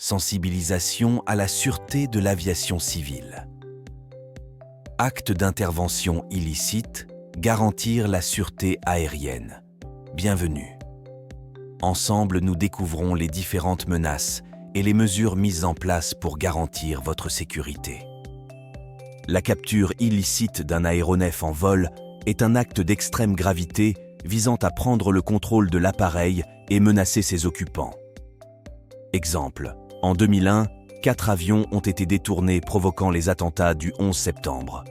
Sensibilisation à la sûreté de l'aviation civile. Acte d'intervention illicite, garantir la sûreté aérienne. Bienvenue. Ensemble, nous découvrons les différentes menaces et les mesures mises en place pour garantir votre sécurité. La capture illicite d'un aéronef en vol est un acte d'extrême gravité visant à prendre le contrôle de l'appareil et menacer ses occupants. Exemple, en 2001, 4 avions ont été détournés provoquant les attentats du 11 septembre.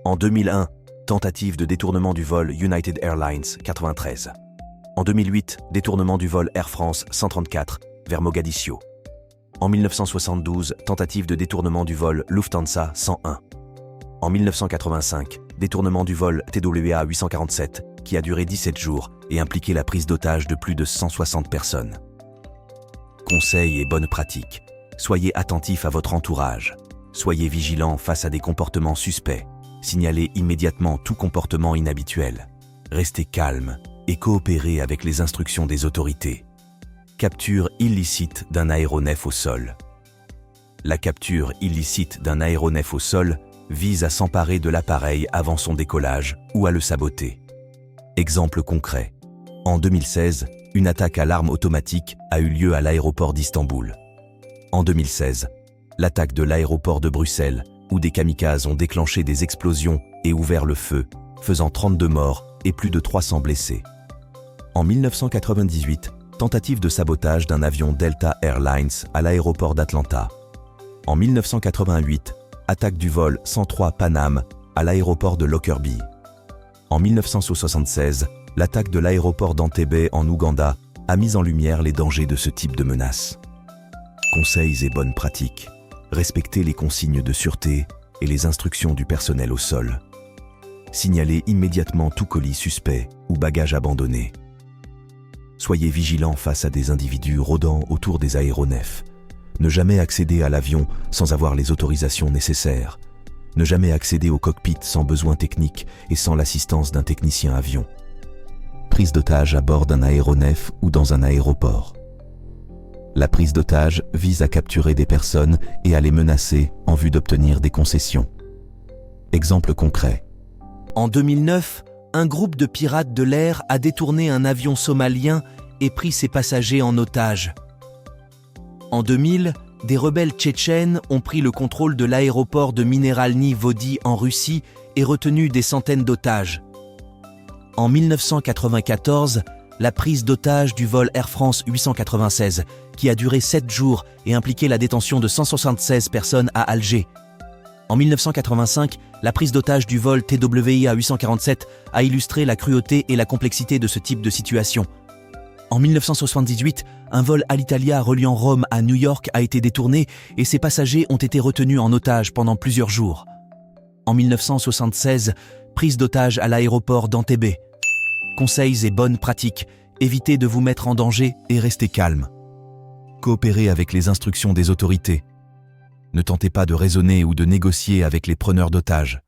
En 2001, tentative de détournement du vol United Airlines 93. En 2008, détournement du vol Air France 134 vers Mogadiscio. En 1972, tentative de détournement du vol Lufthansa 101. En 1985, détournement du vol TWA 847 qui a duré 17 jours et impliqué la prise d'otage de plus de 160 personnes. Conseils et bonnes pratiques. Soyez attentifs à votre entourage. Soyez vigilants face à des comportements suspects. Signalez immédiatement tout comportement inhabituel. Restez calme et coopérez avec les instructions des autorités. Capture illicite d'un aéronef au sol. La capture illicite d'un aéronef au sol vise à s'emparer de l'appareil avant son décollage ou à le saboter. Exemple concret. En 2016, une attaque à l'arme automatique a eu lieu à l'aéroport d'Istanbul. En 2016, l'attaque de l'aéroport de Bruxelles, où des kamikazes ont déclenché des explosions et ouvert le feu, faisant 32 morts et plus de 300 blessés. En 1998, tentative de sabotage d'un avion Delta Airlines à l'aéroport d'Atlanta. En 1988, attaque du vol 103 Panam à l'aéroport de Lockerbie. En 1976, l'attaque de l'aéroport d'Entebbe en Ouganda a mis en lumière les dangers de ce type de menace. Conseils et bonnes pratiques. Respectez les consignes de sûreté et les instructions du personnel au sol. Signalez immédiatement tout colis suspect ou bagage abandonné. Soyez vigilants face à des individus rôdant autour des aéronefs. Ne jamais accéder à l'avion sans avoir les autorisations nécessaires. Ne jamais accéder au cockpit sans besoin technique et sans l'assistance d'un technicien avion. Prise d'otage à bord d'un aéronef ou dans un aéroport. La prise d'otage vise à capturer des personnes et à les menacer en vue d'obtenir des concessions. Exemple concret. En 2009, un groupe de pirates de l'air a détourné un avion somalien et pris ses passagers en otage. En 2000, des rebelles tchétchènes ont pris le contrôle de l'aéroport de Mineralny Vody en Russie et retenu des centaines d'otages. En 1994, la prise d'otage du vol Air France 896, qui a duré 7 jours et impliqué la détention de 176 personnes à Alger. En 1985, la prise d'otage du vol TWA 847 a illustré la cruauté et la complexité de ce type de situation. En 1978, un vol Alitalia reliant Rome à New York a été détourné et ses passagers ont été retenus en otage pendant plusieurs jours. En 1976, prise d'otage à l'aéroport d'Entebbe. Conseils et bonnes pratiques. Évitez de vous mettre en danger et restez calme. Coopérez avec les instructions des autorités. Ne tentez pas de raisonner ou de négocier avec les preneurs d'otages.